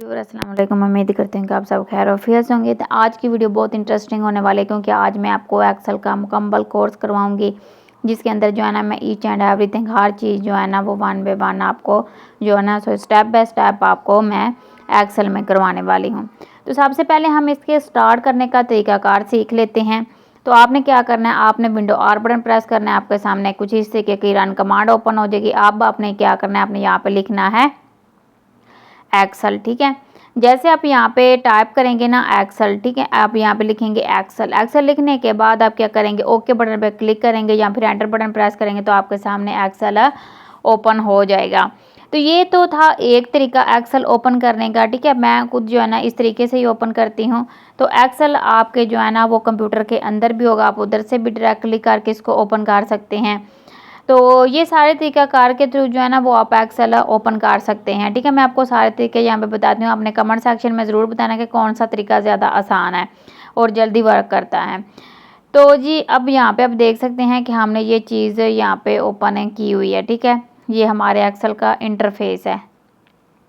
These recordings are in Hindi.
अस्सलाम वालेकुम। उम्मीद करते हैं कि आप सब खैर ऑफियत होंगे। तो आज की वीडियो बहुत इंटरेस्टिंग होने वाली है क्योंकि आज मैं आपको एक्सेल का मुकम्मल कोर्स करवाऊंगी जिसके अंदर जो है ना मैं ईच एंड एवरीथिंग हर चीज़ जो है ना वो वन बाय वन आपको जो है ना स्टेप बाय स्टेप आपको मैं एक्सेल में करवाने वाली हूँ। तो सबसे पहले हम इसके स्टार्ट करने का तरीकाकार सीख लेते हैं। तो आपने क्या करना है, आपने विंडो आर बटन प्रेस करना है, आपके सामने कुछ इस तरीके की रन कमांड ओपन हो जाएगी। अब आपने क्या करना है, आपने यहाँ पे लिखना है एक्सेल। ठीक है, जैसे आप यहाँ पे टाइप करेंगे ना एक्सेल, ठीक है, आप यहाँ पे लिखेंगे एक्सेल। एक्सेल लिखने के बाद आप क्या करेंगे, ओके बटन पे क्लिक करेंगे या फिर एंटर बटन प्रेस करेंगे तो आपके सामने एक्सेल ओपन हो जाएगा। तो ये तो था एक तरीका एक्सेल ओपन करने का। ठीक है, मैं खुद जो है ना इस तरीके से ही ओपन करती हूँ। तो एक्सेल आपके जो है ना वो कंप्यूटर के अंदर भी होगा, आप उधर से भी डायरेक्टली करके इसको ओपन कर सकते हैं। तो ये सारे तरीकाकार के थ्रू जो है ना वो आप एक्सेल ओपन कर सकते हैं। ठीक है, मैं आपको सारे तरीके यहाँ पे बताती हूँ। आपने कमेंट सेक्शन में ज़रूर बताना कि कौन सा तरीका ज़्यादा आसान है और जल्दी वर्क करता है। तो जी अब यहाँ पे आप देख सकते हैं कि हमने ये चीज़ यहाँ पे ओपन की हुई है। ठीक है, ये हमारे एक्सेल का इंटरफेस है।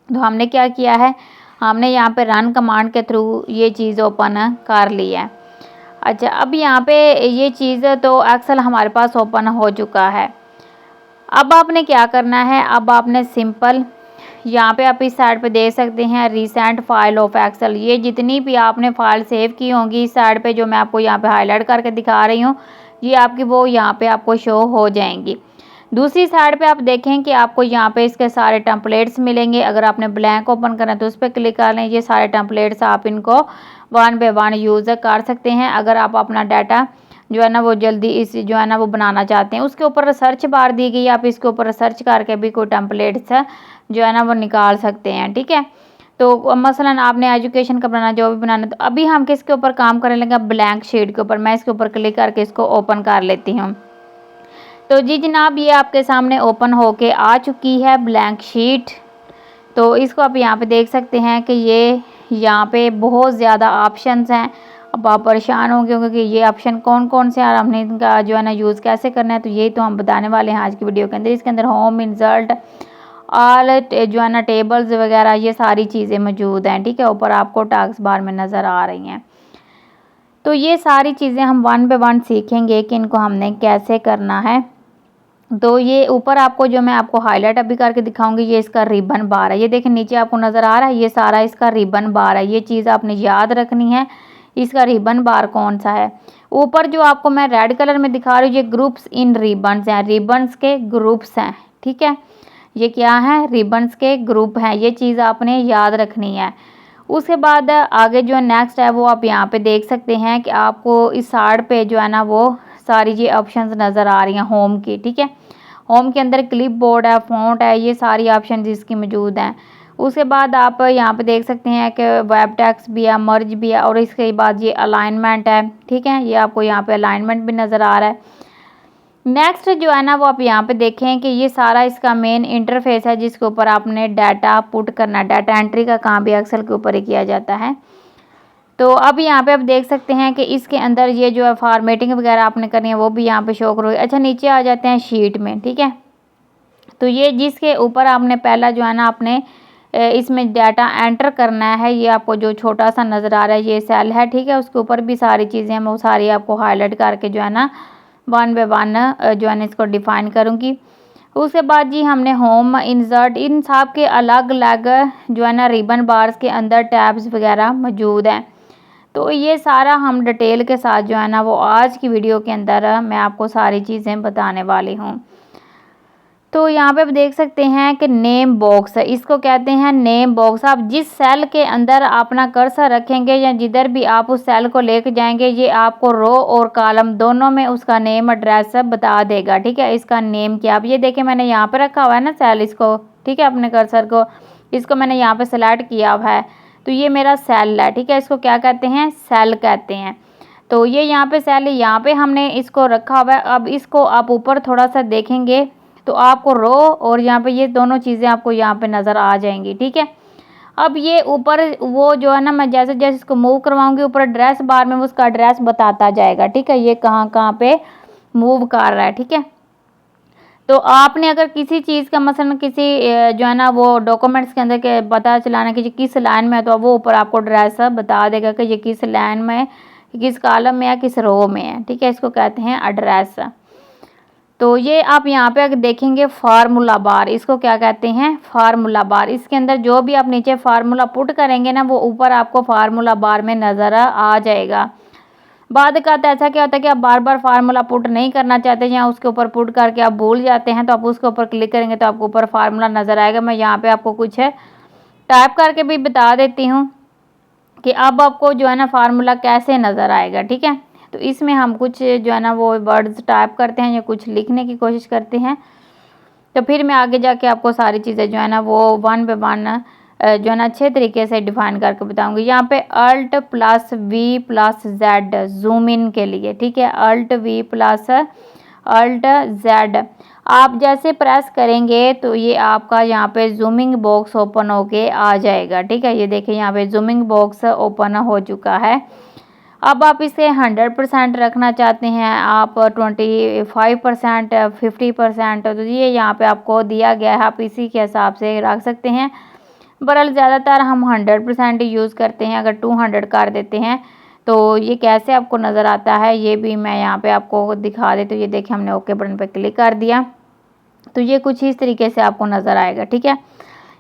तो हमने क्या किया है, हमने यहाँ पे रन कमांड के थ्रू ये चीज़ ओपन कर ली है। अच्छा, अब यहाँ पे ये चीज़ तो एक्सेल हमारे पास ओपन हो चुका है। अब आपने क्या करना है, अब आपने सिंपल यहाँ पे आप इस साइड पे देख सकते हैं रिसेंट फाइल ऑफ एक्सेल। ये जितनी भी आपने फाइल सेव की होंगी इस साइड पे जो मैं आपको यहाँ पे हाईलाइट करके दिखा रही हूँ, ये आपकी वो यहाँ पे आपको शो हो जाएंगी। दूसरी साइड पे आप देखें कि आपको यहाँ पे इसके सारे टेम्पलेट्स मिलेंगे। अगर आपने ब्लैंक ओपन करना है तो उस पर क्लिक कर लें। ये सारे टेम्पलेट्स आप इनको वन बाय वन यूज़ कर सकते हैं। अगर आप अपना डाटा जो है ना वो जल्दी इस जो है ना वो बनाना चाहते हैं, उसके ऊपर सर्च बार दी गई है, आप इसके ऊपर सर्च करके भी कोई टेम्पलेट्स जो है ना वो निकाल सकते हैं। ठीक है, तो मसलन आपने एजुकेशन का बनाना, जो भी बनाना, तो अभी हम किसके ऊपर काम करने लगे, ब्लैंक शीट के ऊपर। मैं इसके ऊपर क्लिक करके इसको ओपन कर लेती हूँ। तो जी जनाब ये आपके सामने ओपन होके आ चुकी है ब्लैंक शीट। तो इसको आप यहाँ पे देख सकते हैं कि ये यहाँ पे बहुत ज़्यादा ऑप्शंस हैं। अब आप परेशान होंगे क्योंकि ये ऑप्शन कौन कौन से और हमने इनका जो है ना यूज़ कैसे करना है, तो ये तो हम बताने वाले हैं आज की वीडियो के अंदर। इसके अंदर होम, इंसर्ट, ऑल जो है ना टेबल्स वगैरह ये सारी चीज़ें मौजूद हैं। ठीक है, ऊपर आपको टास्क बार में नज़र आ रही हैं। तो ये सारी चीज़ें हम वन बाय वन सीखेंगे कि इनको हमने कैसे करना है। तो ये ऊपर आपको जो मैं आपको हाईलाइट अभी करके दिखाऊंगी, ये इसका रिबन बार है। ये देखें नीचे आपको नज़र आ रहा है, ये सारा इसका रिबन बार है। ये चीज़ आपने याद रखनी है, इसका रिबन बार कौन सा है। ऊपर जो आपको मैं रेड कलर में दिखा रही हूँ ये ग्रुप्स इन रिबन्स हैं, रिबन्स के ग्रुप्स हैं। ठीक है, ये क्या है, रिबन्स के ग्रुप हैं। ये चीज़ आपने याद रखनी है। उसके बाद आगे जो नेक्स्ट है वो आप यहाँ पे देख सकते हैं कि आपको इस साइड पे जो है ना वो सारी ये ऑप्शंस नज़र आ रही हैं होम की। ठीक है, होम के अंदर क्लिप बोर्ड है, फ़ॉन्ट है, ये सारी ऑप्शन इसकी मौजूद हैं। उसके बाद आप यहाँ पे देख सकते हैं कि वेब टेक्स्ट भी है, मर्ज भी है, और इसके बाद ये अलाइनमेंट है। ठीक है, ये आपको यहाँ पे अलाइनमेंट भी नज़र आ रहा है। नेक्स्ट जो है ना वो आप यहाँ पे देखें कि ये सारा इसका मेन इंटरफेस है जिसके ऊपर आपने डाटा पुट करना है। डाटा एंट्री का काम भी एक्सेल के ऊपर ही किया जाता है। तो अब यहाँ पे आप देख सकते हैं कि इसके अंदर ये जो है फॉर्मेटिंग वगैरह आपने करनी है वो भी यहाँ पे शो करोगे। अच्छा, नीचे आ जाते हैं शीट में। ठीक है, तो ये जिसके ऊपर आपने पहला जो है ना आपने इसमें डाटा एंटर करना है, ये आपको जो छोटा सा नज़र आ रहा है ये सेल है। ठीक है, उसके ऊपर भी सारी चीज़ें मैं वो सारी आपको हाईलाइट करके जो है ना वन बाय वन जो है ना इसको डिफ़ाइन करूँगी। उसके बाद जी हमने होम, इंसर्ट, इन सब के अलग अलग जो है ना रिबन बार्स के अंदर टैब्स वगैरह मौजूद हैं। तो ये सारा हम डिटेल के साथ जो है ना वो आज की वीडियो के अंदर मैं आपको सारी चीज़ें बताने वाली हूँ। तो यहाँ पे आप देख सकते हैं कि नेम बॉक्स है, इसको कहते हैं नेम बॉक्स। आप जिस सेल के अंदर अपना कर्सर रखेंगे या जिधर भी आप उस सेल को लेके जाएंगे ये आपको रो और कॉलम दोनों में उसका नेम एड्रेस बता देगा। ठीक है, इसका नेम क्या, आप ये देखें मैंने यहाँ पे रखा हुआ है ना सेल, इसको ठीक है अपने कर्सर को इसको मैंने यहाँ पे सेलेक्ट किया हुआ है। तो ये मेरा सेल है। ठीक है, इसको क्या कहते हैं, सेल कहते हैं। तो ये यहाँ पे सेल है, यहाँ पे हमने इसको रखा हुआ है। अब इसको आप ऊपर थोड़ा सा देखेंगे तो आपको रो और यहाँ पे ये दोनों चीज़ें आपको यहाँ पे नज़र आ जाएंगी। ठीक है, अब ये ऊपर वो जो है ना मैं जैसे जैसे इसको मूव करवाऊंगी ऊपर एड्रेस बार में उसका एड्रेस बताता जाएगा। ठीक है, ये कहाँ कहाँ पे मूव कर रहा है। ठीक है, तो आपने अगर किसी चीज़ का मसलन किसी जो है ना वो डॉक्यूमेंट्स के अंदर के पता चलाना कि ये किस लाइन में है, तो वो ऊपर आपको एड्रेस बता देगा कि ये किस लाइन में है, किस कॉलम में है, किस रो में है। ठीक है, इसको कहते हैं एड्रेस। तो ये आप यहाँ पे अगर देखेंगे फार्मूला बार, इसको क्या कहते हैं, फार्मूला बार। इसके अंदर जो भी आप नीचे फार्मूला पुट करेंगे ना, वो ऊपर आपको फार्मूला बार में नज़र आ जाएगा। बाद का तो ऐसा क्या होता है कि आप बार बार फार्मूला पुट नहीं करना चाहते, या उसके ऊपर पुट करके आप भूल जाते हैं, तो आप उसके ऊपर क्लिक करेंगे तो आपको ऊपर फार्मूला नज़र आएगा। मैं यहाँ पे आपको कुछ टाइप करके भी बता देती हूँ कि अब आपको जो है ना फार्मूला कैसे नज़र आएगा। ठीक है, तो इसमें हम कुछ जो है ना वो वर्ड्स टाइप करते हैं या कुछ लिखने की कोशिश करते हैं, तो फिर मैं आगे जाके आपको सारी चीज़ें जो है ना वो वन बाय वन जो है ना अच्छे तरीके से डिफाइन करके बताऊंगी। यहाँ पे alt plus V plus Z zoom in के लिए। ठीक है, alt V plus alt Z आप जैसे प्रेस करेंगे तो ये आपका यहाँ पे जूमिंग बॉक्स ओपन होके आ जाएगा। ठीक है, ये देखिए यहाँ पे जूमिंग बॉक्स ओपन हो चुका है। अब आप इसे 100% रखना चाहते हैं, आप 25%, 50%, तो ये यहाँ पे आपको दिया गया है, आप इसी के हिसाब से रख सकते हैं। बहरहाल ज़्यादातर हम 100% यूज़ करते हैं। अगर 200 कर देते हैं तो ये कैसे आपको नज़र आता है ये भी मैं यहाँ पे आपको दिखा देती हूँ। ये देखिए हमने ओके बटन पे क्लिक कर दिया, तो ये कुछ इस तरीके से आपको नज़र आएगा। ठीक है,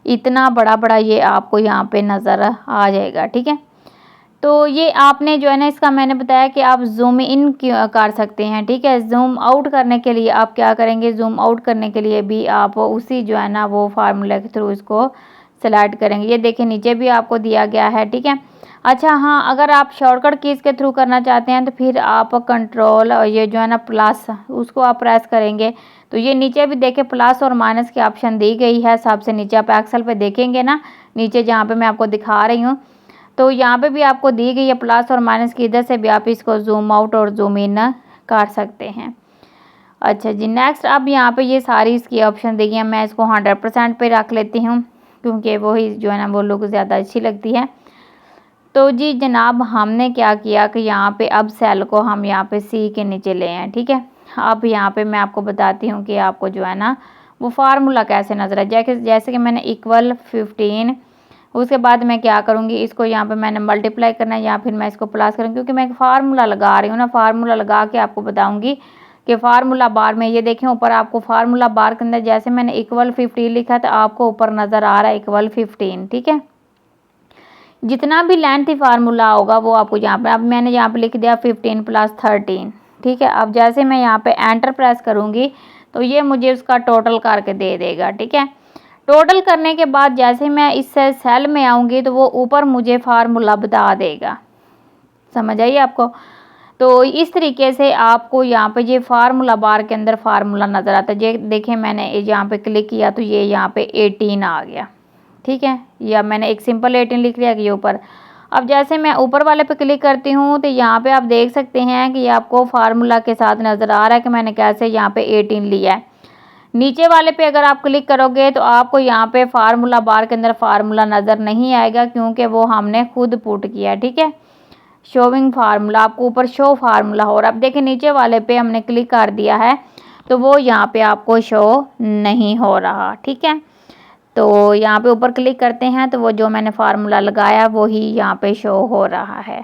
इतना बड़ा बड़ा ये आपको यहाँ पे नज़र आ जाएगा। ठीक है, तो ये आपने जो है ना इसका मैंने बताया कि आप जूम इन कर सकते हैं। ठीक है, जूम आउट करने के लिए आप क्या करेंगे, जूम आउट करने के लिए भी आप उसी जो है ना वो फार्मूला के थ्रू इसको सेलेक्ट करेंगे। ये देखिए नीचे भी आपको दिया गया है। ठीक है, अच्छा हाँ, अगर आप शॉर्टकट कीज़ के थ्रू करना चाहते हैं तो फिर आप कंट्रोल और ये जो है ना प्लस उसको आप प्रेस करेंगे, तो ये नीचे भी देखें प्लस और माइनस की ऑप्शन दी गई है। सबसे नीचे आप एक्सेल पे देखेंगे ना, नीचे जहाँ पे मैं आपको दिखा रही हूँ, तो यहाँ पे भी आपको दी गई है प्लस और माइनस की, इधर से भी आप इसको जूम आउट और जूम इन कर सकते हैं। अच्छा जी, नेक्स्ट अब यहाँ पे ये सारी इसकी ऑप्शन दी गई हैं। मैं इसको 100% पे रख लेती हूँ क्योंकि वही जो है ना वो लुक ज़्यादा अच्छी लगती है। तो जी जनाब हमने क्या किया कि यहाँ पे अब सेल को हम यहाँ पे सी के नीचे ले हैं। ठीक है, अब यहाँ पे मैं आपको बताती हूँ कि आपको जो है ना वो फार्मूला कैसे नजर आए। जैसे कि मैंने इक्वल 15, उसके बाद मैं क्या करूँगी, इसको यहाँ पे मैंने मल्टीप्लाई करना है या फिर मैं इसको प्लस करूँगी, क्योंकि मैं एक फार्मूला लगा रही हूँ ना, फार्मूला लगा के आपको बताऊँगी कि फार्मूला बार में ये देखें ऊपर आपको फार्मूला बार के अंदर जैसे मैंने इक्वल 15 लिखा तो आपको ऊपर नज़र आ रहा है इक्वल 15। ठीक है, जितना भी लेंथी फार्मूला होगा वो आपको यहाँ पे, अब मैंने यहाँ पे लिख दिया 15 + 13। ठीक है, अब जैसे मैं यहाँ पे एंटर प्रेस करूँगी तो ये मुझे उसका टोटल करके दे देगा। ठीक है, टोटल करने के बाद जैसे मैं इस सेल में आऊँगी तो वो ऊपर मुझे फार्मूला बता देगा। समझ आइए आपको। तो इस तरीके से आपको यहाँ पे ये फार्मूला बार के अंदर फार्मूला नज़र आता है। ये देखिए मैंने यहाँ पे क्लिक किया तो ये यहाँ पे 18 आ गया। ठीक है, या मैंने एक सिंपल 18 लिख लिया कि ये ऊपर। अब जैसे मैं ऊपर वाले पे क्लिक करती हूँ तो यहाँ पे आप देख सकते हैं कि ये आपको फार्मूला के साथ नज़र आ रहा है कि मैंने कैसे यहाँ पे 18 लिया है। नीचे वाले पे अगर आप क्लिक करोगे तो आपको यहाँ पे फार्मूला बार के अंदर फार्मूला नज़र नहीं आएगा क्योंकि वो हमने खुद पुट किया। ठीक है, शोविंग फार्मूला आपको ऊपर शो फार्मूला हो रहा है। अब देखिए नीचे वाले पे हमने क्लिक कर दिया है तो वो यहाँ पे आपको शो नहीं हो रहा। ठीक है, तो यहाँ पे ऊपर क्लिक करते हैं तो वो जो मैंने फार्मूला लगाया वो ही यहाँ पे शो हो रहा है।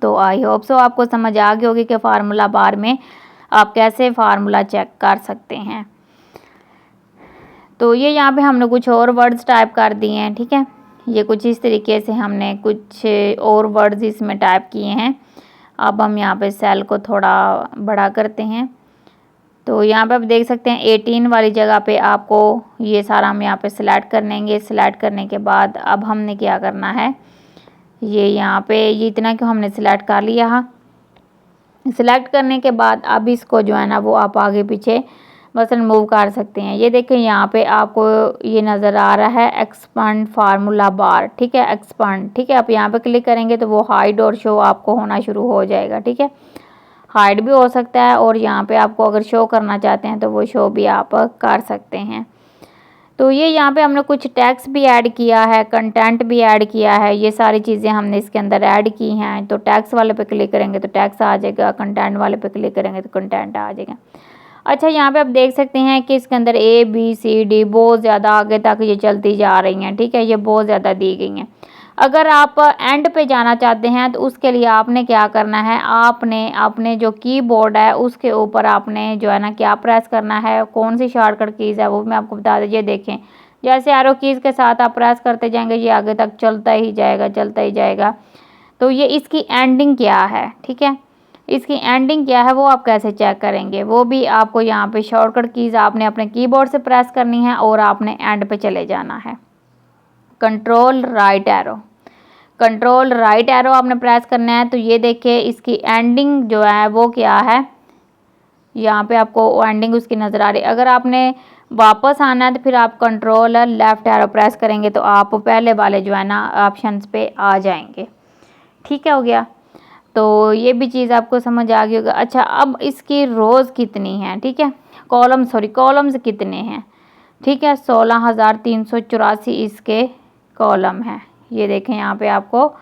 तो आई होप सो आपको समझ आ गई होगी कि फार्मूला बार में आप कैसे फार्मूला चेक कर सकते हैं। तो ये यहाँ पे हमने कुछ और वर्ड्स टाइप कर दिए हैं। ठीक है, ये कुछ इस तरीके से हमने कुछ और वर्ड्स इसमें टाइप किए हैं। अब हम यहाँ पे सेल को थोड़ा बड़ा करते हैं तो यहाँ पे आप देख सकते हैं 18 वाली जगह पे आपको ये सारा हम यहाँ पे सिलेक्ट कर लेंगे। सिलेक्ट करने के बाद अब हमने क्या करना है, ये यहाँ पे ये इतना क्यों हमने सिलेक्ट कर लिया। सिलेक्ट करने के बाद अब इसको जो है ना वो आप आगे पीछे बस मूव कर सकते हैं। ये देखें यहाँ पे आपको ये नज़र आ रहा है एक्सपांड फार्मूला बार। ठीक है, एक्सपांड। ठीक है, आप यहाँ पे क्लिक करेंगे तो वो हाइड और शो आपको होना शुरू हो जाएगा। ठीक है, हाइड भी हो सकता है और यहाँ पे आपको अगर शो करना चाहते हैं तो वो शो भी आप कर सकते हैं। तो ये यहाँ पे हमने कुछ टैक्स भी ऐड किया है, कंटेंट भी ऐड किया है, ये सारी चीज़ें हमने इसके अंदर ऐड की हैं। तो टैक्स वाले पे क्लिक करेंगे तो टैक्स आ जाएगा, कंटेंट वाले पे क्लिक करेंगे तो कंटेंट आ जाएगा। अच्छा, यहाँ पे आप देख सकते हैं कि इसके अंदर ABCD बहुत ज़्यादा आगे तक ये चलती जा रही हैं, ठीक है, ये बहुत ज़्यादा दी गई हैं। अगर आप एंड पे जाना चाहते हैं तो उसके लिए आपने क्या करना है, आपने अपने जो कीबोर्ड है उसके ऊपर आपने जो है ना क्या प्रेस करना है, कौन सी शॉर्टकट कीज़ है वो मैं आपको बता दीजिए। देखें, जैसे एरो कीज़ के साथ आप प्रेस करते जाएंगे ये आगे तक चलता ही जाएगा, चलता ही जाएगा। तो ये इसकी एंडिंग क्या है, ठीक है, इसकी एंडिंग क्या है वो आप कैसे चेक करेंगे, वो भी आपको यहाँ पे शॉर्टकट कीज़ आपने अपने कीबोर्ड से प्रेस करनी है और आपने एंड पे चले जाना है। Control right arrow, control right arrow आपने प्रेस करना है। तो ये देखिए इसकी एंडिंग जो है वो क्या है, यहाँ पे आपको एंडिंग उसकी नज़र आ रही है। अगर आपने वापस आना है तो फिर आप कंट्रोल लेफ्ट एरो प्रेस करेंगे तो आप पहले वाले जो है ना ऑप्शंस पे आ जाएंगे, ठीक है, हो गया। तो ये भी चीज़ आपको समझ आ गई होगा। अच्छा, अब इसकी रोज़ कितनी है, ठीक है, कॉलम्स कितने हैं, ठीक है, 16,384 इसके कॉलम हैं। ये देखें यहाँ पे आपको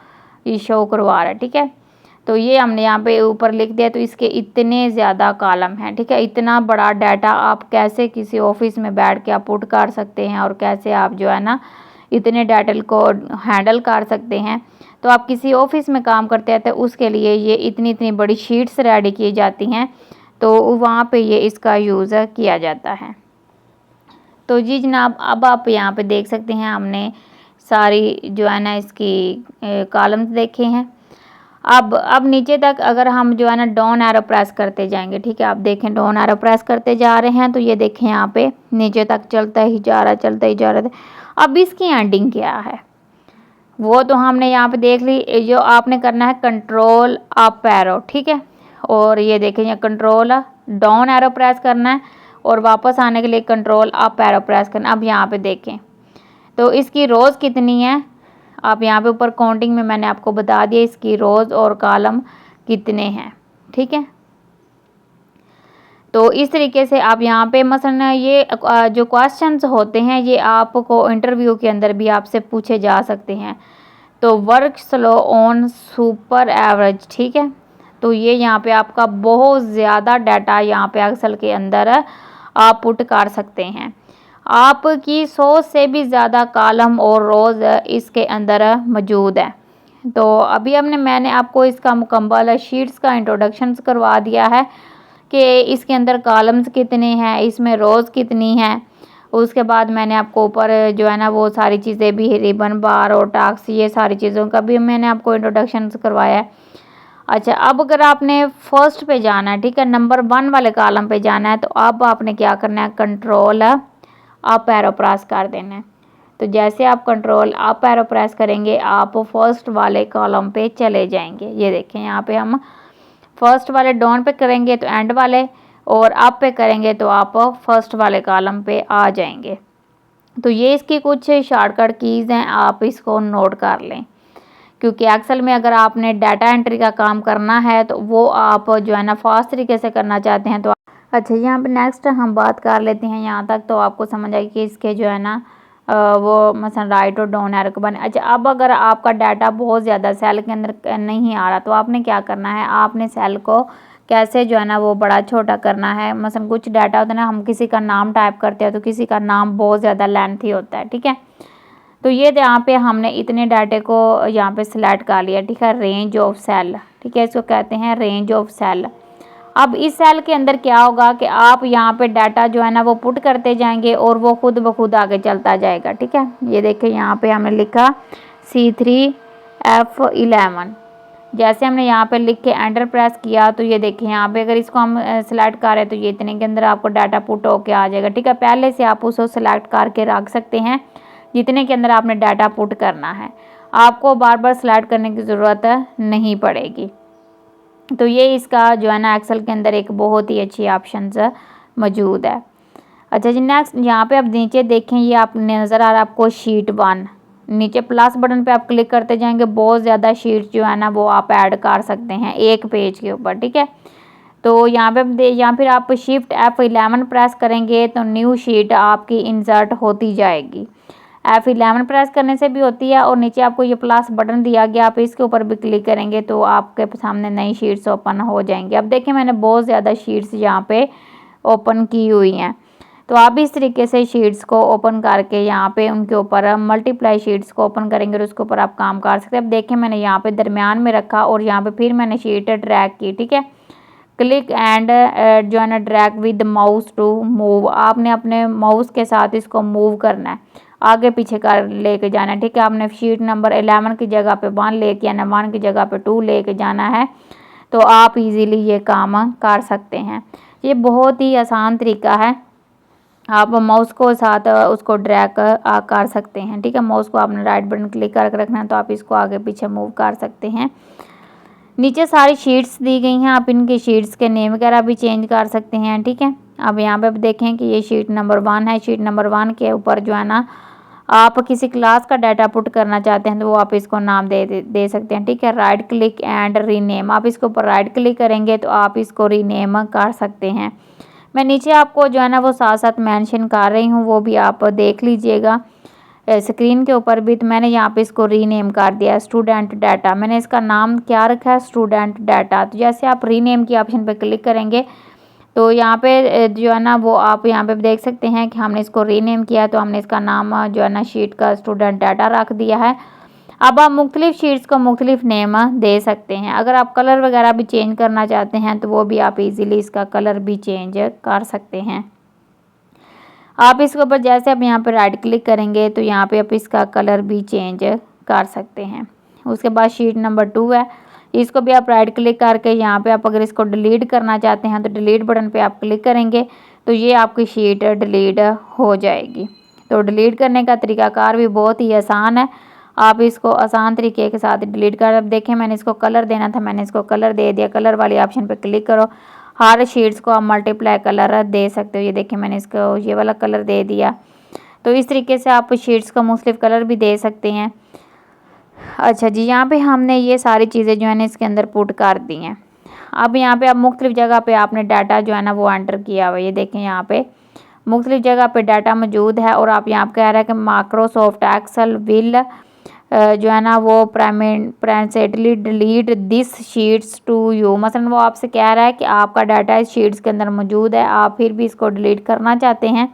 ये शो करवा रहा है, ठीक है। तो ये हमने यहाँ पे ऊपर लिख दिया, तो इसके इतने ज़्यादा कॉलम हैं, ठीक है। इतना बड़ा डाटा आप कैसे किसी ऑफिस में बैठ के आप पुट कर सकते हैं और कैसे आप जो है ना इतने डाटा को हैंडल कर सकते हैं। तो आप किसी ऑफिस में काम करते हैं तो उसके लिए ये इतनी इतनी बड़ी शीट्स रेडी की जाती हैं, तो वहाँ पे ये इसका यूज़ किया जाता है। तो जी जनाब, अब आप यहाँ पे देख सकते हैं हमने सारी जो है ना इसकी कॉलम्स देखे हैं। अब नीचे तक अगर हम जो है ना डाउन एरो प्रेस करते जाएंगे, ठीक है, आप देखें डाउन एरो प्रेस करते जा रहे हैं तो ये देखें यहाँ पे नीचे तक चलता ही जा रहा है, चलता ही जा रहा है। अब इसकी एंडिंग क्या है वो तो हमने यहाँ पे देख ली। जो आपने करना है कंट्रोल अप एरो, ठीक है, और ये देखें यहाँ कंट्रोल डाउन एरो प्रेस करना है और वापस आने के लिए कंट्रोल अप एरो प्रेस करना। अब यहाँ पे देखें तो इसकी रोज़ कितनी है, आप यहाँ पे ऊपर काउंटिंग में मैंने आपको बता दिया इसकी रोज़ और कॉलम कितने हैं, ठीक है। तो इस तरीके से आप यहाँ पे मसलन ये जो क्वेश्चंस होते हैं ये आपको इंटरव्यू के अंदर भी आपसे पूछे जा सकते हैं। तो work slow on super average, ठीक है, तो ये यहाँ पे आपका बहुत ज़्यादा डाटा यहाँ पे एक्सेल के अंदर आप पुट कर सकते हैं। आपकी 100 से भी ज़्यादा कॉलम और रोज़ इसके अंदर मौजूद है। तो अभी मैंने आपको इसका मुकम्मल शीट्स का इंट्रोडक्शन करवा दिया है कि इसके अंदर कॉलम्स कितने हैं, इसमें रोज़ कितनी हैं। उसके बाद मैंने आपको ऊपर जो है ना वो सारी चीज़ें भी रिबन बार और टास्क ये सारी चीज़ों का भी मैंने आपको इंट्रोडक्शन करवाया है। अच्छा, अब अगर आपने फर्स्ट पे जाना है, ठीक है, नंबर 1 वाले कॉलम पे जाना है तो अब आपने क्या करना है, कंट्रोल अप एरो प्रेस कर देना है। तो जैसे आप कंट्रोल अप एरो प्रेस करेंगे आप फर्स्ट वाले कॉलम पे चले जाएंगे। ये देखें यहाँ पे हम फर्स्ट वाले डाउन पे करेंगे तो एंड वाले, और अप पे करेंगे तो आप फर्स्ट वाले कॉलम पे आ जाएंगे। तो ये इसकी कुछ शॉर्टकट कीज़ हैं, आप इसको नोट कर लें, क्योंकि एक्सेल में अगर आपने डाटा एंट्री का काम करना है तो वो आप जो है ना फास्ट तरीके से करना चाहते हैं तो अच्छा, यहाँ पे नेक्स्ट हम बात कर लेते हैं यहाँ तक, तो आपको समझ आएगी कि इसके जो है ना वो मसलन राइट और डाउन एरो के बने। अच्छा, अब अगर आपका डाटा बहुत ज़्यादा सेल के अंदर नहीं आ रहा तो आपने क्या करना है, आपने सेल को कैसे जो है ना वो बड़ा छोटा करना है। मसलन कुछ डाटा होता है ना, हम किसी का नाम टाइप करते हैं तो किसी का नाम बहुत ज़्यादा लेंथी होता है, ठीक है। तो ये यहाँ पे हमने इतने डाटे को यहाँ पे सिलेक्ट कर लिया, ठीक है, रेंज ऑफ सेल, ठीक है, इसको कहते हैं रेंज ऑफ सेल। अब इस सेल के अंदर क्या होगा कि आप यहाँ पे डाटा जो है ना वो पुट करते जाएंगे और वो खुद ब खुद आगे चलता जाएगा, ठीक है। ये देखिए यहाँ पे हमने लिखा C3F11, जैसे हमने यहाँ पे लिख के एंटर प्रेस किया तो ये देखिए यहाँ पे अगर इसको हम सिलेक्ट करें तो ये इतने के अंदर आपको डाटा पुट होके आ जाएगा, ठीक है। पहले से आप उसको सिलेक्ट करके रख सकते हैं जितने के अंदर आपने डाटा पुट करना है, आपको बार बार सिलेक्ट करने की ज़रूरत नहीं पड़ेगी। तो ये इसका जो है ना एक्सेल के अंदर एक बहुत ही अच्छी ऑप्शन मौजूद है। अच्छा जी, नेक्स्ट यहाँ पे आप नीचे देखें, ये आप नज़र आ रहा है आपको शीट 1, नीचे प्लस बटन पे आप क्लिक करते जाएंगे, बहुत ज़्यादा शीट्स जो है ना वो आप ऐड कर सकते हैं एक पेज के ऊपर, ठीक है। तो यहाँ पे या फिर आप शिफ्ट F11 प्रेस करेंगे तो न्यू शीट आपकी इंसर्ट होती जाएगी। F11 प्रेस करने से भी होती है और नीचे आपको ये प्लस बटन दिया गया, आप इसके ऊपर भी क्लिक करेंगे तो आपके सामने नई शीट्स ओपन हो जाएंगी। अब देखिए मैंने बहुत ज़्यादा शीट्स यहाँ पे ओपन की हुई हैं। तो आप इस तरीके से शीट्स को ओपन करके यहाँ पे उनके ऊपर मल्टीप्लाई शीट्स को ओपन करेंगे और उसके ऊपर आप काम कर सकते हैं। अब देखिए मैंने यहाँ पे दरमियान में रखा और यहाँ पे फिर मैंने शीट ड्रैग की, ठीक है। क्लिक एंड जो है ना drag with mouse to move, आपने अपने माउस के साथ इसको मूव करना है, आगे पीछे कर लेके जाना है, ठीक है। आपने शीट नंबर 11 की जगह पे 1 लेके आना, 1 की जगह पे 2 लेके जाना है, तो आप इजीली ये काम कर सकते हैं। ये बहुत ही आसान तरीका है, आप माउस को साथ उसको ड्रैग कर सकते हैं, ठीक है। माउस को आपने राइट बटन क्लिक करके रखना है, तो आप इसको आगे पीछे मूव कर सकते हैं। नीचे सारी शीट्स दी गई हैं, आप इनके शीट्स के नेम वगैरह भी चेंज कर सकते हैं, ठीक है। अब यहाँ पे आप देखें कि ये शीट नंबर 1 है। शीट नंबर 1 के ऊपर जो है ना आप किसी क्लास का डाटा पुट करना चाहते हैं तो वो आप इसको नाम दे सकते हैं, ठीक है। राइट क्लिक एंड रीनेम, आप इसके ऊपर राइट क्लिक करेंगे तो आप इसको रीनेम कर सकते हैं। मैं नीचे आपको जो है ना वो साथ साथ मेंशन कर रही हूँ, वो भी आप देख लीजिएगा स्क्रीन के ऊपर भी। तो मैंने यहाँ पे इसको रीनेम कर दिया स्टूडेंट डाटा, मैंने इसका नाम क्या रखा है, स्टूडेंट डाटा। तो जैसे आप रीनेम की ऑप्शन पे क्लिक करेंगे तो यहाँ पे जो है ना वो आप यहाँ पे देख सकते हैं कि हमने इसको रीनेम किया, तो हमने इसका नाम जो है ना शीट का स्टूडेंट डाटा रख दिया है। अब आप मुख्तलिफ शीट्स को मुख्तलिफ नेम दे सकते हैं। अगर आप कलर वगैरह भी चेंज करना चाहते हैं तो वो भी आप इजीली इसका कलर भी चेंज कर सकते हैं। आप इसके ऊपर जैसे आप यहाँ पे राइट क्लिक करेंगे तो यहाँ पे आप इसका कलर भी चेंज कर सकते हैं। उसके बाद शीट नंबर 2 है, इसको भी आप राइट क्लिक करके यहाँ पे आप अगर इसको डिलीट करना चाहते हैं तो डिलीट बटन पे आप क्लिक करेंगे तो ये आपकी शीट डिलीट हो जाएगी। तो डिलीट करने का तरीकाकार भी बहुत ही आसान है, आप इसको आसान तरीके के साथ डिलीट कर। अब देखें मैंने इसको कलर देना था, मैंने इसको कलर दे दिया। कलर वाली ऑप्शन पे क्लिक करो, हर शीट्स को आप मल्टीप्लाई कलर दे सकते हो। ये देखिए मैंने इसको ये वाला कलर दे दिया। तो इस तरीके से आप शीट्स को मुख्तलिफ कलर भी दे सकते हैं। अच्छा जी, यहाँ पे हमने ये सारी चीज़ें जो है ना इसके अंदर पुट कर दी हैं। अब यहाँ पे आप मुख्तलिफ जगह पे आपने डाटा जो है ना वो एंटर किया हुआ है। ये देखें यहाँ पे मुख्तलिफ जगह पे डाटा मौजूद है और आप यहाँ पे कह रहा है कि माइक्रोसॉफ्ट एक्सेल विल जो है ना वो permanently delete this sheets to you. मसलन वो आपसे कह रहा है कि आपका डाटा इस शीट्स के अंदर मौजूद है, आप फिर भी इसको डिलीट करना चाहते हैं,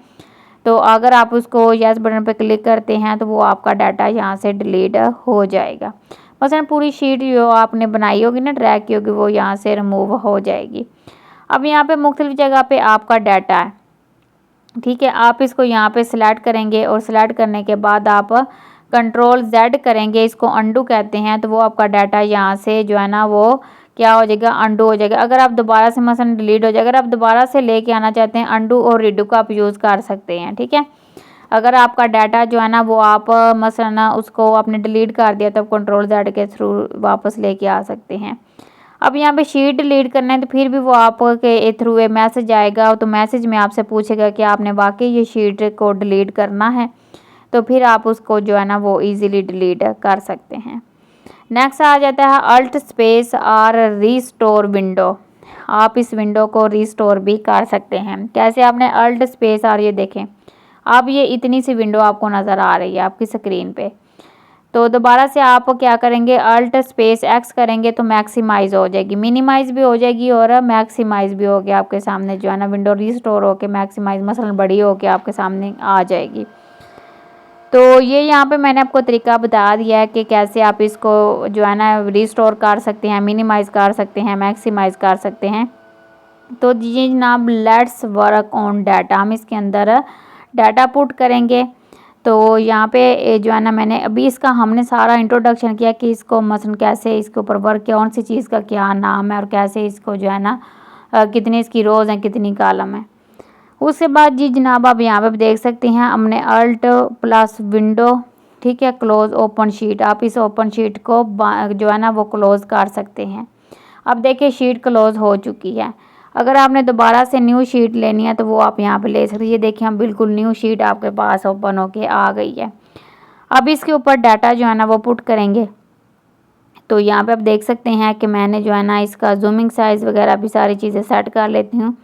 तो अगर आप उसको यस बटन पर क्लिक करते हैं तो वो आपका डाटा यहाँ से डिलीट हो जाएगा। मसलन पूरी शीट जो आपने बनाई होगी ना, ड्रैग की होगी, वो यहाँ से रिमूव हो जाएगी। अब यहाँ पे मुख्तलिफ जगह पे आपका डाटा है, ठीक है। आप इसको यहाँ पे सिलेक्ट करेंगे और सिलेक्ट करने के बाद आप कंट्रोल Z करेंगे, इसको अंडू कहते हैं, तो वो आपका डाटा यहाँ से जो है ना वो क्या हो जाएगा, अंडू हो जाएगा। अगर आप दोबारा से मसलन डिलीट हो जाए, अगर आप दोबारा से लेके आना चाहते हैं, अंडू और रीडू का आप यूज़ कर सकते हैं, ठीक है। अगर आपका डाटा जो है ना वो आप मसलन उसको आपने डिलीट कर दिया तो कंट्रोल Z के थ्रू वापस लेके आ सकते हैं। अब यहाँ पे शीट डिलीट करना है तो फिर भी वो आपके थ्रू ए मैसेज आएगा, तो मैसेज में आपसे पूछेगा कि आपने वाकई ये शीट को डिलीट करना है, तो फिर आप उसको जो है ना वो इजीली डिलीट कर सकते हैं। नेक्स्ट आ जाता है अल्ट स्पेस और रीस्टोर विंडो। आप इस विंडो को रीस्टोर भी कर सकते हैं। कैसे, आपने अल्ट स्पेस और ये देखें अब ये इतनी सी विंडो आपको नज़र आ रही है आपकी स्क्रीन पे, तो दोबारा से आप क्या करेंगे, अल्ट स्पेस X करेंगे तो मैक्सिमाइज हो जाएगी, मिनिमाइज भी हो जाएगी और मैक्सिमाइज भी हो गया आपके सामने जो है ना विंडो रीस्टोर होके मैक्सिमाइज मसलन बड़ी होके आपके सामने आ जाएगी। तो ये यहाँ पे मैंने आपको तरीका बता दिया है कि कैसे आप इसको जो है ना रीस्टोर कर सकते हैं, मिनिमाइज़ कर सकते हैं, मैक्सिमाइज़ कर सकते हैं। तो ये जनाब लेट्स वर्क ऑन डाटा, हम इसके अंदर डाटा पुट करेंगे। तो यहाँ पे जो है ना मैंने अभी इसका हमने सारा इंट्रोडक्शन किया कि इसको मसलन कैसे इसके ऊपर वर्क, कौन सी चीज़ का क्या नाम है और कैसे इसको जो है ना कितनी इसकी रोज़ हैं, कितनी कॉलम है। उसके बाद जी जनाब आप यहाँ पे देख सकते हैं हमने अल्ट प्लस विंडो, ठीक है, क्लोज ओपन शीट, आप इस ओपन शीट को जो है ना वो क्लोज़ कर सकते हैं। अब देखिए शीट क्लोज़ हो चुकी है। अगर आपने दोबारा से न्यू शीट लेनी है तो वो आप यहाँ पे ले सकते हैं। ये देखिए हम बिल्कुल न्यू शीट आपके पास ओपन होके आ गई है। अब इसके ऊपर डाटा जो है ना वो पुट करेंगे। तो यहाँ पे आप देख सकते हैं कि मैंने जो है ना इसका जूमिंग साइज़ वगैरह भी सारी चीज़ें सेट कर लेती हूँ।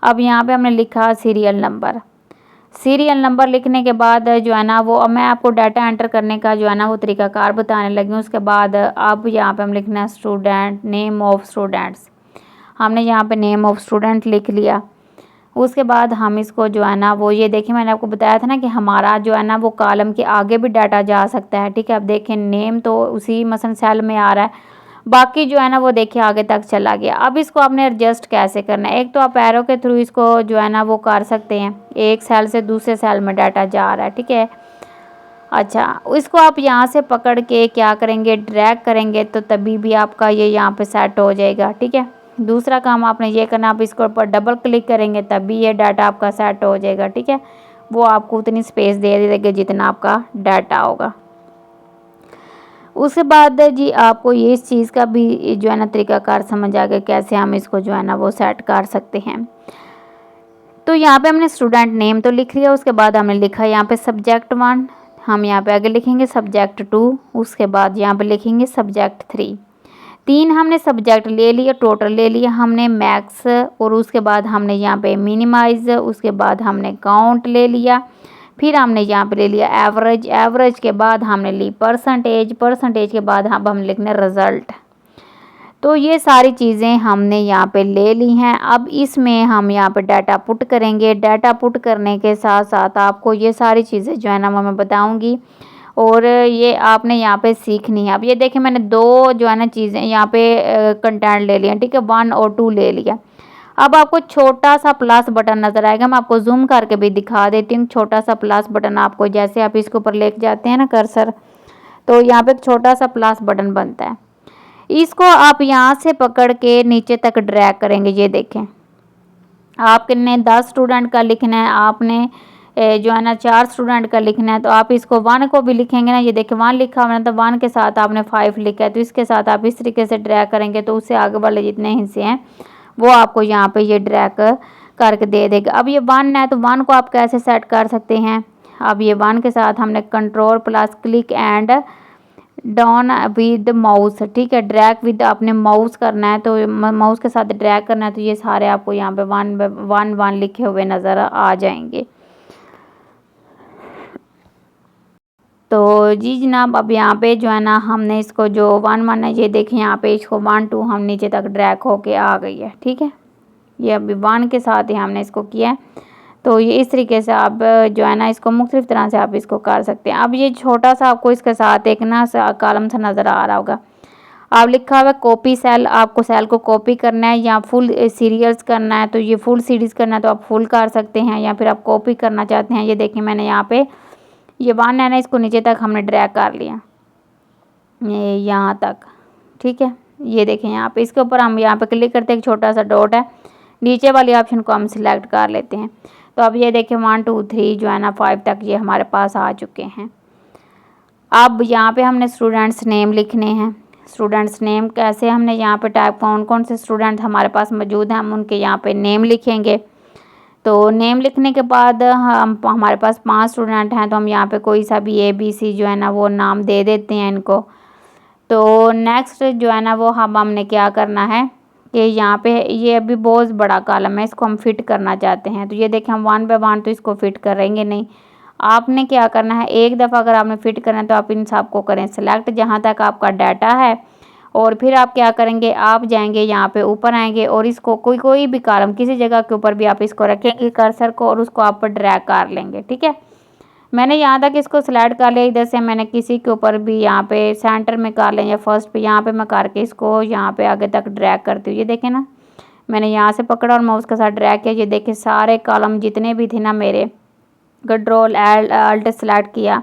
अब यहाँ पे हमने लिखा सीरियल नंबर। सीरियल नंबर लिखने के बाद जो है ना वो अब मैं आपको डाटा एंटर करने का जो है ना वो तरीकाकार बताने लगी हूँ। उसके बाद अब यहाँ पे हम लिखना है स्टूडेंट, नेम ऑफ स्टूडेंट्स। हमने यहाँ पे नेम ऑफ स्टूडेंट लिख लिया। उसके बाद हम इसको जो है ना वो ये देखिए मैंने आपको बताया था ना कि हमारा जो है ना वो कॉलम के आगे भी डाटा जा सकता है, ठीक है। अब देखें नेम तो उसी मसलन सेल में आ रहा है, बाकी जो है ना वो देखिए आगे तक चला गया। अब इसको आपने एडजस्ट कैसे करना है, एक तो आप एरो के थ्रू इसको जो है ना वो कर सकते हैं, एक सेल से दूसरे सेल में डाटा जा रहा है, ठीक है। अच्छा, इसको आप यहाँ से पकड़ के क्या करेंगे, ड्रैग करेंगे तो तभी भी आपका ये यहाँ पे सेट हो जाएगा, ठीक है। दूसरा काम आपने ये करना, आप इसके ऊपर डबल क्लिक करेंगे तभी ये डाटा आपका सेट हो जाएगा, ठीक है। वो आपको उतनी स्पेस दे देगा जितना आपका डाटा होगा। उसके बाद जी आपको ये इस चीज़ का भी जो है ना तरीकाकार समझ आ गया कैसे हम इसको जो है ना वो सेट कर सकते हैं। तो यहाँ पे हमने स्टूडेंट नेम तो लिख लिया, उसके बाद हमने लिखा यहाँ पे सब्जेक्ट 1, हम यहाँ पे आगे लिखेंगे सब्जेक्ट 2, उसके बाद यहाँ पे लिखेंगे सब्जेक्ट 3। 3 हमने सब्जेक्ट ले लिया, टोटल ले लिया हमने मैक्स, और उसके बाद हमने यहाँ पे मिनिमाइज, उसके बाद हमने काउंट ले लिया, फिर हमने यहाँ पे ले लिया एवरेज, एवरेज के बाद हमने ली परसेंटेज, परसेंटेज के बाद अब हम लिखने रिज़ल्ट। तो ये सारी चीज़ें हमने यहाँ पे ले ली हैं। अब इसमें हम यहाँ पे डाटा पुट करेंगे, डाटा पुट करने के साथ साथ आपको ये सारी चीज़ें जो है ना वो मैं बताऊँगी और ये आपने यहाँ पे सीखनी है। अब ये देखिए मैंने दो जो है ना चीज़ें यहाँ पे कंटेंट ले लिया, ठीक है, 1 और 2 ले लिया। अब आपको छोटा सा प्लस बटन नज़र आएगा, मैं आपको जूम करके भी दिखा देती हूँ। छोटा सा प्लस बटन आपको जैसे आप इसके ऊपर लेके जाते हैं ना कर्सर, तो यहाँ पे एक छोटा सा प्लस बटन बनता है, इसको आप यहाँ से पकड़ के नीचे तक ड्रैग करेंगे। ये देखें आपने 10 स्टूडेंट का लिखना है, आपने जो है ना 4 स्टूडेंट का लिखना है, तो आप इसको 1 को भी लिखेंगे ना, ये देखिए 1 लिखा हुआ है तो 1 के साथ आपने 5 लिखा है, तो इसके साथ आप इस तरीके से ड्रैग करेंगे तो उससे आगे वाले जितने हिस्से हैं वो आपको यहाँ पे ये ड्रैग करके दे देगा। अब ये 1 है तो 1 को आप कैसे सेट कर सकते हैं, अब ये 1 के साथ हमने control plus click and down with mouse, ठीक है, ड्रैग विद आपने माउस करना है, तो माउस के साथ ड्रैग करना है, तो ये सारे आपको यहाँ पे 1 लिखे हुए नज़र आ जाएंगे। तो जी जनाब अब यहाँ पे जो है ना हमने इसको जो 1 है ये देखें यहाँ पे इसको 1 2 हम नीचे तक ड्रैग होके आ गई है, ठीक है। ये अभी 1 के साथ ही हमने इसको किया है, तो ये इस तरीके से आप जो है ना इसको मुख्तलिफ तरह से आप इसको कर सकते हैं। अब ये छोटा सा आपको इसके साथ एक ना कॉलम सा नज़र आ रहा होगा, आप लिखा हुआ है कॉपी सेल, आपको सेल को कॉपी करना है या फुल सीरियल्स करना है, तो ये फुल सीरीज़ करना है तो आप फुल कर सकते हैं, या फिर आप कॉपी करना चाहते हैं। ये देखिए मैंने यहाँ पे ये 1 है ना इसको नीचे तक हमने ड्रैग कर लिया ये यहाँ तक, ठीक है। ये देखें यहाँ पे इसके ऊपर हम यहाँ पे क्लिक करते हैं, एक छोटा सा डॉट है, नीचे वाली ऑप्शन को हम सिलेक्ट कर लेते हैं। तो अब ये देखें 1 2 3 जो है ना 5 तक ये हमारे पास आ चुके हैं। अब यहाँ पे हमने स्टूडेंट्स नेम लिखने हैं। स्टूडेंट्स नेम कैसे, हमने यहाँ पे टाइप कौन कौन से स्टूडेंट हमारे पास मौजूद हैं हम उनके यहाँ पे नेम लिखेंगे। तो नेम लिखने के बाद हम हमारे पास 5 स्टूडेंट हैं, तो हम यहाँ पे कोई सा भी ABC जो है ना वो नाम दे देते हैं इनको। तो नेक्स्ट जो है ना वो हमने क्या करना है कि यहाँ पे ये अभी बहुत बड़ा कॉलम है, इसको हम फिट करना चाहते हैं। तो ये देखें हम 1 बाय 1 तो इसको फिट करेंगे नहीं, आपने क्या करना है एक दफ़ा अगर आपने फिट करना है तो आप इन सबको करें सेलेक्ट जहाँ तक आपका डाटा है, और फिर आप क्या करेंगे आप जाएंगे यहाँ पे ऊपर आएंगे और इसको कोई भी कॉलम किसी जगह के ऊपर भी आप इसको रखेंगे कर्सर को और उसको आप ड्रैग कर लेंगे, ठीक है। मैंने यहाँ तक इसको स्लाइड कर लिया, इधर से मैंने किसी के ऊपर भी यहाँ पे सेंटर में कर लें या फर्स्ट पे यहाँ पे मैं करके इसको यहाँ पे आगे तक ड्रैग करती हूँ। ये देखें ना मैंने यहाँ से पकड़ा और माउस के साथ ड्रैग किया, ये देखें सारे कॉलम जितने भी थे ना मेरे कंट्रोल अल्ट सेलेक्ट किया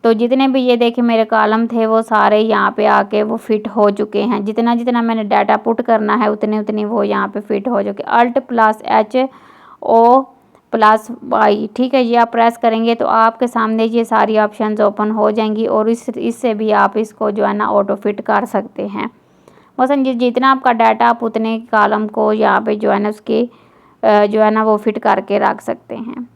तो जितने भी ये देखें मेरे कॉलम थे वो सारे यहाँ पे आके वो फिट हो चुके हैं। जितना जितना मैंने डाटा पुट करना है उतने उतने वो यहाँ पे फिट हो चुके। Alt plus HO plus Y, ठीक है, ये आप प्रेस करेंगे तो आपके सामने ये सारी ऑप्शंस ओपन हो जाएंगी और इससे भी आप इसको जो है ना ऑटो फिट कर सकते हैं। मसलन जितना आपका डाटा आप उतने कॉलम को यहाँ पे जो है ना उसके जो है ना वो फिट करके रख सकते हैं।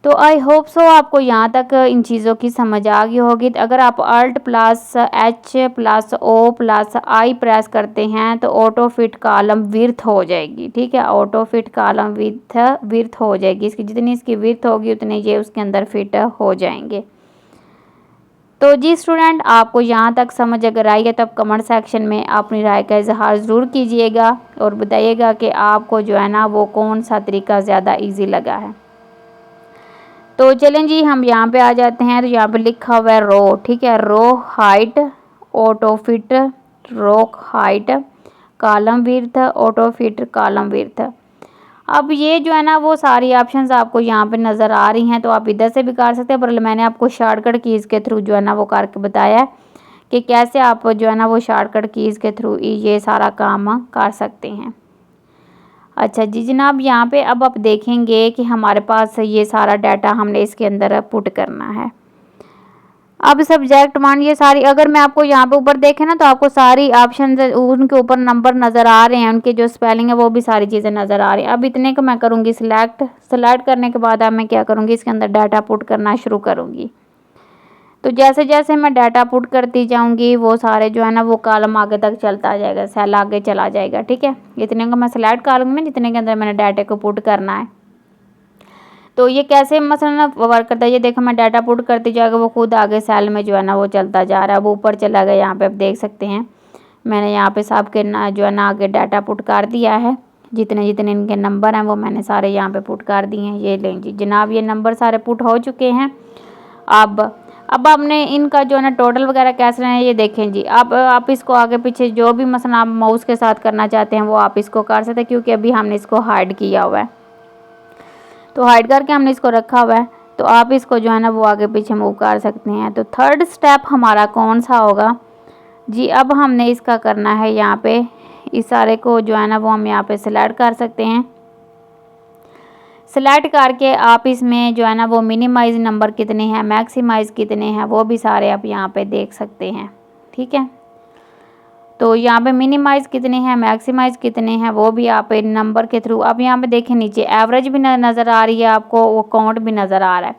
तो आई होप सो आपको यहाँ तक इन चीज़ों की समझ आ गई होगी। तो अगर आप alt plus H plus O plus I press करते हैं तो ऑटो फिट कॉलम विड्थ हो जाएगी, ठीक है, ऑटो फिट कॉलम विड्थ हो जाएगी। इसकी जितनी इसकी विड्थ होगी उतने ये उसके अंदर फिट हो जाएंगे। तो जी स्टूडेंट, आपको यहाँ तक समझ अगर आई है तो आप कमेंट सेक्शन में अपनी राय का इजहार ज़रूर कीजिएगा और बताइएगा कि आपको जो है ना वो कौन सा तरीका ज़्यादा इजी लगा है। तो चलें जी, हम यहाँ पे आ जाते हैं। तो यहाँ पे लिखा हुआ है रो, ठीक है, row height, auto fit, row height, column width, auto fit, column width. अब ये जो है ना वो सारी ऑप्शंस आपको यहाँ पे नज़र आ रही हैं, तो आप इधर से भी कर सकते हैं, पर मैंने आपको शॉर्टकट कीज़ के थ्रू जो है ना वो करके बताया है कि कैसे आप जो है ना वो शॉर्टकट कीज़ के थ्रू ये सारा काम कर सकते हैं। अच्छा जी जनाब, यहाँ पे अब आप देखेंगे कि हमारे पास ये सारा डाटा हमने इसके अंदर पुट करना है। अब सब्जेक्ट मान ये सारी, अगर मैं आपको यहाँ पे ऊपर देखें ना तो आपको सारी ऑप्शन उनके ऊपर नंबर नज़र आ रहे हैं, उनके जो स्पेलिंग है वो भी सारी चीज़ें नज़र आ रही हैं। अब इतने को मैं करूँगी सेलेक्ट करने के बाद अब मैं क्या करूँगी, इसके अंदर डाटा पुट करना शुरू करूँगी। तो जैसे जैसे मैं डाटा पुट करती जाऊंगी वो सारे जो है ना वो कॉलम आगे तक चलता जाएगा, सेल आगे चला जाएगा, ठीक है। इतने को मैं सेलेक्ट कर लूँगी ना जितने के अंदर मैंने डाटा को पुट करना है। तो ये कैसे मसलन वर्क करता है, ये देखो मैं डाटा पुट करती जाएगा वो खुद आगे सेल में जो है ना वो चलता जा रहा है, वो ऊपर चला गया। यहाँ पे आप देख सकते हैं मैंने यहाँ पे सबके ना जो है ना आगे डाटा पुट कर दिया है, जितने जितने इनके नंबर हैं वो मैंने सारे यहाँ पे पुट कर दिए हैं। ये लें जी जनाब, ये नंबर सारे पुट हो चुके हैं। अब आपने इनका जो है ना टोटल वगैरह कैसे है ये देखें जी। आप इसको आगे पीछे जो भी मसलन आप माउस के साथ करना चाहते हैं वो आप इसको कर सकते हैं, क्योंकि अभी हमने इसको हाइड किया हुआ है, तो हाइड करके हमने इसको रखा हुआ है। तो आप इसको जो है ना वो आगे पीछे मूव कर सकते हैं। तो थर्ड स्टेप हमारा कौन सा होगा जी, अब हमने इसका करना है यहाँ पे इस सारे को जो है ना वो हम यहाँ पे सिलेक्ट कर सकते हैं। सिलेक्ट करके आप इसमें जो है ना वो मिनिमाइज नंबर कितने हैं, मैक्सिमाइज कितने हैं, वो भी सारे आप यहाँ पे देख सकते हैं, ठीक है। तो यहाँ पे मिनिमाइज कितने हैं, मैक्सिमाइज कितने हैं, वो भी आप नंबर के थ्रू आप यहाँ पे देखें। नीचे एवरेज भी नज़र आ रही है आपको, वो काउंट भी नज़र आ रहा है।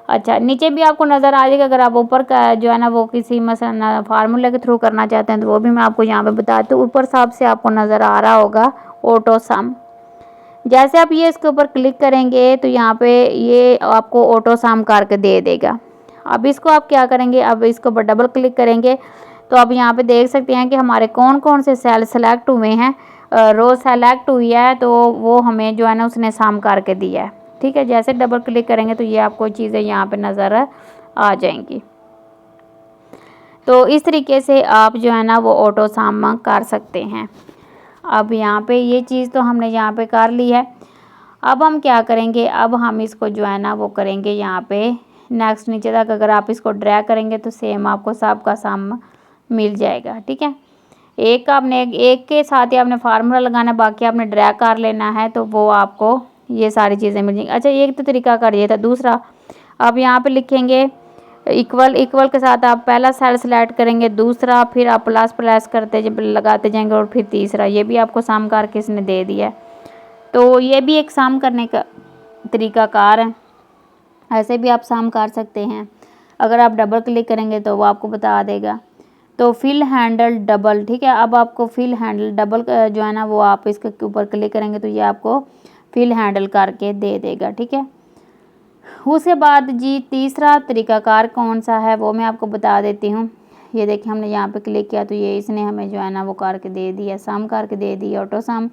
अच्छा, नीचे भी आपको नज़र आ जाएगा। अगर आप ऊपर का जो है ना वो किसी मसलन फार्मूले के थ्रू करना चाहते हैं तो वो भी मैं आपको यहाँ पे बताती हूँ। ऊपर साफ से आपको नज़र आ रहा होगा ऑटो सम। जैसे आप ये इसके ऊपर क्लिक करेंगे तो यहाँ पे ये आपको ऑटो सम करके दे देगा। अब इसको आप क्या करेंगे, अब इसके ऊपर डबल क्लिक करेंगे तो आप यहाँ पे देख सकते हैं कि हमारे कौन कौन से सेल सेलेक्ट हुए हैं। रो सेलेक्ट हुई है तो वो हमें जो है ना उसने सम करके दिया है, ठीक है। जैसे डबल क्लिक करेंगे तो ये आपको चीज़ें यहाँ पे नज़र आ जाएंगी। तो इस तरीके से आप जो है ना वो ऑटो सम कर सकते हैं। अब यहाँ पे ये चीज़ तो हमने यहाँ पे कर ली है। अब हम क्या करेंगे, अब हम इसको जो है ना वो करेंगे यहाँ पे नेक्स्ट नीचे तक। अगर आप इसको ड्रैग करेंगे तो सेम आपको सबका सम मिल जाएगा, ठीक है। एक के साथ ही आपने फार्मूला लगाना है, बाकी आपने ड्रैग कर लेना है तो वो आपको ये सारी चीज़ें मिल जाएंगी। अच्छा, एक तो तरीका कर ये था। दूसरा, अब यहाँ पे लिखेंगे इक्वल के साथ आप पहला सेल सेलेक्ट करेंगे, दूसरा फिर आप प्लस करते लगाते जाएंगे और फिर तीसरा। ये भी आपको सम करके इसने दे दिया है। तो ये भी एक सम करने का तरीकाकार है, ऐसे भी आप सम कर सकते हैं। अगर आप डबल क्लिक करेंगे तो वो आपको बता देगा। तो फिल हैंडल डबल, ठीक है। अब आपको फिल हैंडल डबल जो है ना वो आप इसके ऊपर क्लिक करेंगे तो ये आपको फिल हैंडल करके दे देगा, ठीक है। उसके बाद जी तीसरा तरीकाकार कौन सा है वो मैं आपको बता देती हूँ। ये देखिए हमने यहाँ पे क्लिक किया तो ये इसने हमें जो है ना वो करके दे दिया, सम करके दे दिया, ऑटो सम।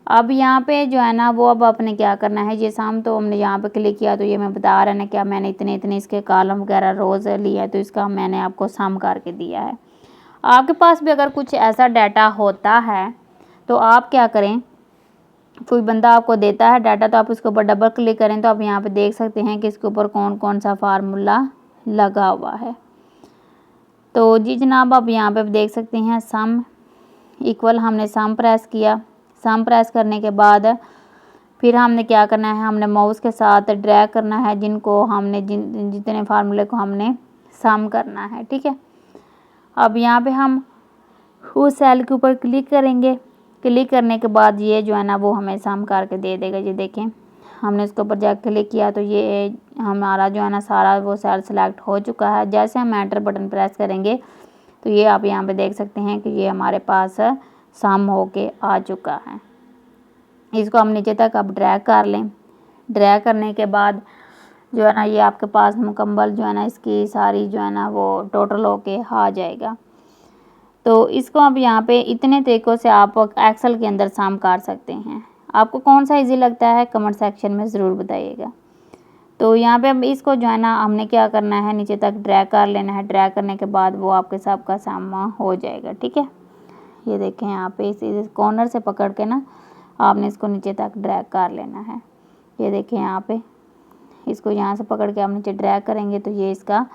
अब यहाँ पे जो है ना वो अब आपने क्या करना है, ये सम तो हमने यहाँ पे क्लिक किया तो ये मैं बता रहा है ना क्या मैंने इतने इतने इसके कॉलम वगैरह रोज़ लिया है, तो इसका मैंने आपको सम करके दिया है। आपके पास भी अगर कुछ ऐसा डाटा होता है तो आप क्या करें, कोई बंदा आपको देता है डाटा तो आप इसके ऊपर डबल क्लिक करें तो आप यहाँ पे देख सकते हैं कि इसके ऊपर कौन कौन सा फार्मूला लगा हुआ है। तो जी जनाब, आप यहाँ पे देख सकते हैं सम इक्वल, हमने सम प्रेस किया। सम प्रेस करने के बाद फिर हमने क्या करना है, हमने माउस के साथ ड्रैग करना है जिनको हमने जितने फार्मूले को हमने सम करना है, ठीक है। अब यहाँ पे हम उस सेल के ऊपर क्लिक करेंगे। क्लिक करने के बाद ये जो है ना वो हमें सम करके दे देगा। ये देखें हमने इसके ऊपर जाकर क्लिक किया तो ये हमारा जो है ना सारा वो सेल सेलेक्ट हो चुका है। जैसे हम एंटर बटन प्रेस करेंगे तो ये आप यहाँ पे देख सकते हैं कि ये हमारे पास सम होके आ चुका है। इसको हम नीचे तक अब ड्रैग कर लें। ड्रैग करने के बाद जो है ना ये आपके पास मुकम्मल जो है ना इसकी सारी जो है ना वो टोटल होके आ जाएगा। तो इसको अब यहाँ पे इतने तरीक़ों से आप एक्सेल के अंदर सम कर सकते हैं। आपको कौन सा ईज़ी लगता है कमेंट सेक्शन में ज़रूर बताइएगा। तो यहाँ पे अब इसको जो है ना हमने क्या करना है, नीचे तक ड्रैग कर लेना है। ड्रैग करने के बाद वो आपके सबका सम हो जाएगा, ठीक है। ये देखें यहाँ पे इस कॉर्नर से पकड़ के ना आपने इसको नीचे तक ड्रैग कर लेना है। ये देखें यहाँ पे इसको यहाँ से पकड़ के आप नीचे ड्रैग करेंगे तो ये इसका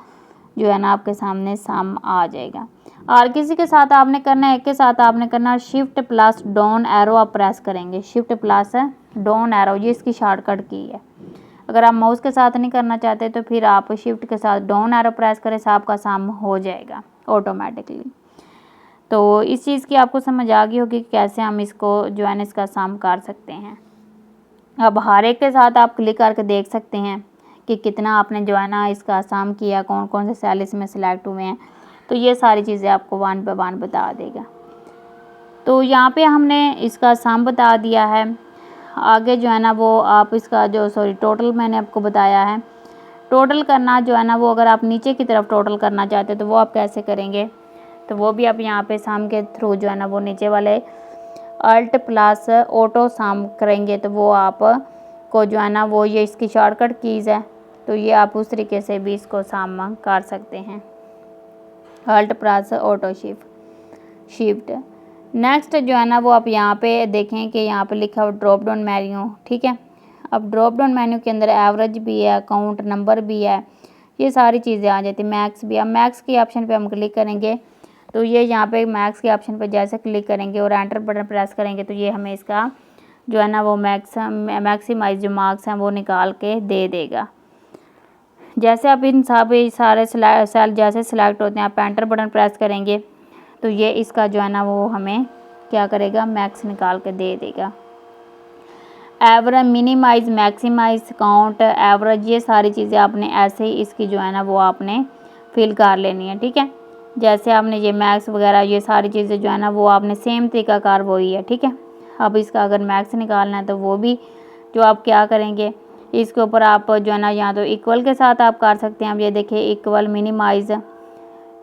जो है ना आपके सामने सम आ जाएगा। और किसी के साथ आपने करना है, एक के साथ आपने करना है शिफ्ट प्लस डाउन एरो आप प्रेस करेंगे। शिफ्ट प्लस डाउन एरो ये इसकी शॉर्टकट की है। अगर आप माउस के साथ नहीं करना चाहते तो फिर आप शिफ्ट के साथ डाउन एरो प्रेस करें, आपका सम हो जाएगा ऑटोमेटिकली। तो इस चीज़ की आपको समझ आ गई होगी कि कैसे हम इसको जो है ना इसका सम कर सकते हैं। अब हर एक के साथ आप क्लिक करके देख सकते हैं कि कितना आपने जो है ना इसका सम किया, कौन कौन से सेल इसमें सिलेक्ट हुए हैं। तो ये सारी चीज़ें आपको 1 बाय 1 बता देगा। तो यहाँ पे हमने इसका सम बता दिया है। आगे जो है ना वो आप इसका टोटल मैंने आपको बताया है। टोटल करना जो है ना वो अगर आप नीचे की तरफ टोटल करना चाहते हो तो वो आप कैसे करेंगे, तो वो भी आप यहाँ पे सम के थ्रू जो है ना वो नीचे वाले अल्ट प्लस ऑटो सम करेंगे तो वो आप को जो है ना वो ये इसकी शॉर्टकट कीज़ है। तो ये आप उस तरीके से भी इसको सम कर सकते हैं, alt plus auto shift. Next जो है ना वो आप यहाँ पे देखें कि यहाँ पे लिखा हुआ ड्रॉप डाउन मेन्यू, ठीक है। अब ड्रॉप डाउन मेन्यू के अंदर एवरेज भी है, काउंट नंबर भी है, ये सारी चीज़ें आ जाती है। मैक्स भी है। मैक्स के ऑप्शन पे हम क्लिक करेंगे तो ये यहाँ पे मैक्स के ऑप्शन पे जैसे क्लिक करेंगे और एंटर बटन प्रेस करेंगे तो ये हमें इसका जो है ना वो मैक्सिमाइज जो मार्क्स हैं वो निकाल के दे देगा। जैसे आप इन सारे सेल जैसे सिलेक्ट होते हैं आप एंटर बटन प्रेस करेंगे तो ये इसका जो है ना वो हमें क्या करेगा, मैक्स निकाल के दे देगा। Average, minimize, maximize, count, average, ये सारी चीज़ें आपने ऐसे ही इसकी जो है ना वो आपने फिल कर लेनी है, ठीक है। जैसे आपने ये मैक्स वगैरह ये सारी चीज़ें जो है ना वो आपने सेम तरीकाकार वही है, ठीक है। अब इसका अगर मैक्स निकालना है तो वो भी जो आप क्या करेंगे, इसके ऊपर आप जो है ना या तो इक्वल के साथ आप कर सकते हैं। अब ये देखिए इक्वल, मिनिमाइज,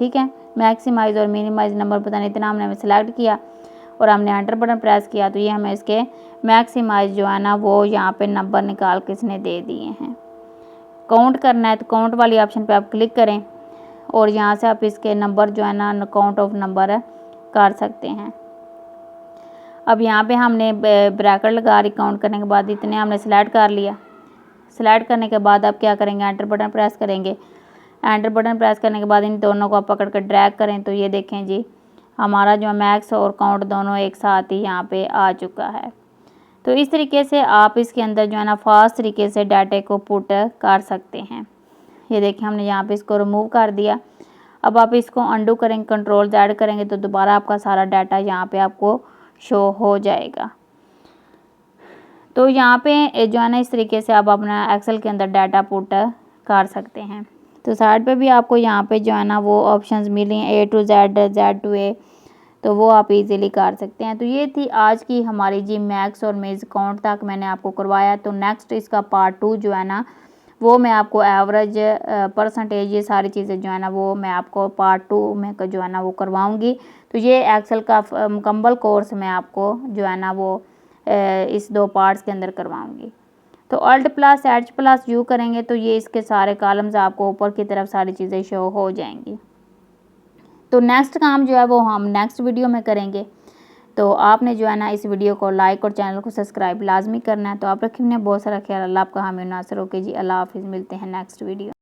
ठीक है, मैक्सिमाइज और मिनिमाइज नंबर पता नहीं इतना हमने सेलेक्ट किया और हमने एंटर बटन प्रेस किया तो ये हमें इसके मैक्सिमाइज जो है ना वो यहाँ पे नंबर निकाल के इसने दे दिए हैं। काउंट करना है तो काउंट वाली ऑप्शन पे आप क्लिक करें और यहाँ से आप इसके नंबर जो है ना काउंट ऑफ नंबर कर सकते हैं। अब यहाँ पे हमने ब्रैकेट लगा रही, काउंट करने के बाद इतने हमने सेलेक्ट कर लिया। सेलेक्ट करने के बाद आप क्या करेंगे, एंटर बटन प्रेस करेंगे। एंटर बटन प्रेस करने के बाद इन दोनों को आप पकड़ कर ड्रैग करें तो ये देखें जी हमारा जो मैक्स और काउंट दोनों एक साथ ही यहाँ पे आ चुका है। तो इस तरीके से आप इसके अंदर जो है ना फास्ट तरीके से डाटे को पुट कर सकते हैं। ये देखिए हमने यहाँ पे इसको रिमूव कर दिया। अब आप इसको अंडू करेंगे, कंट्रोल Z करेंगे तो दोबारा आपका सारा डाटा यहाँ पे आपको शो हो जाएगा। तो यहाँ पे जो है ना इस तरीके से आप अपना एक्सेल के अंदर डाटा पुट कर सकते हैं। तो साइड पे भी आपको यहाँ पे जो है ना वो ऑप्शंस मिली हैं A to Z, Z to A, तो वो आप इजीली कर सकते हैं। तो ये थी आज की हमारी जी मैक्स और मेज काउंट तक मैंने आपको करवाया। तो नेक्स्ट इसका पार्ट 2 जो है ना वो मैं आपको एवरेज, परसेंटेज, ये सारी चीज़ें जो है ना वो मैं आपको पार्ट 2 में जो है ना वो करवाऊँगी। तो ये एक्सेल का मुकम्मल कोर्स मैं आपको जो है ना वो इस 2 पार्ट्स के अंदर करवाऊँगी। तो alt plus H plus U करेंगे तो ये इसके सारे कॉलम्स आपको ऊपर की तरफ सारी चीज़ें शो हो जाएंगी। तो नेक्स्ट काम जो है वो हम नेक्स्ट वीडियो में करेंगे। तो आपने जो है ना इस वीडियो को लाइक और चैनल को सब्सक्राइब लाजमी करना है। तो आप रखिए बहुत सारा ख्याल। अल्लाह आपका हामी नासर। ओके जी, अल्लाह हाफिज़। मिलते हैं नेक्स्ट वीडियो।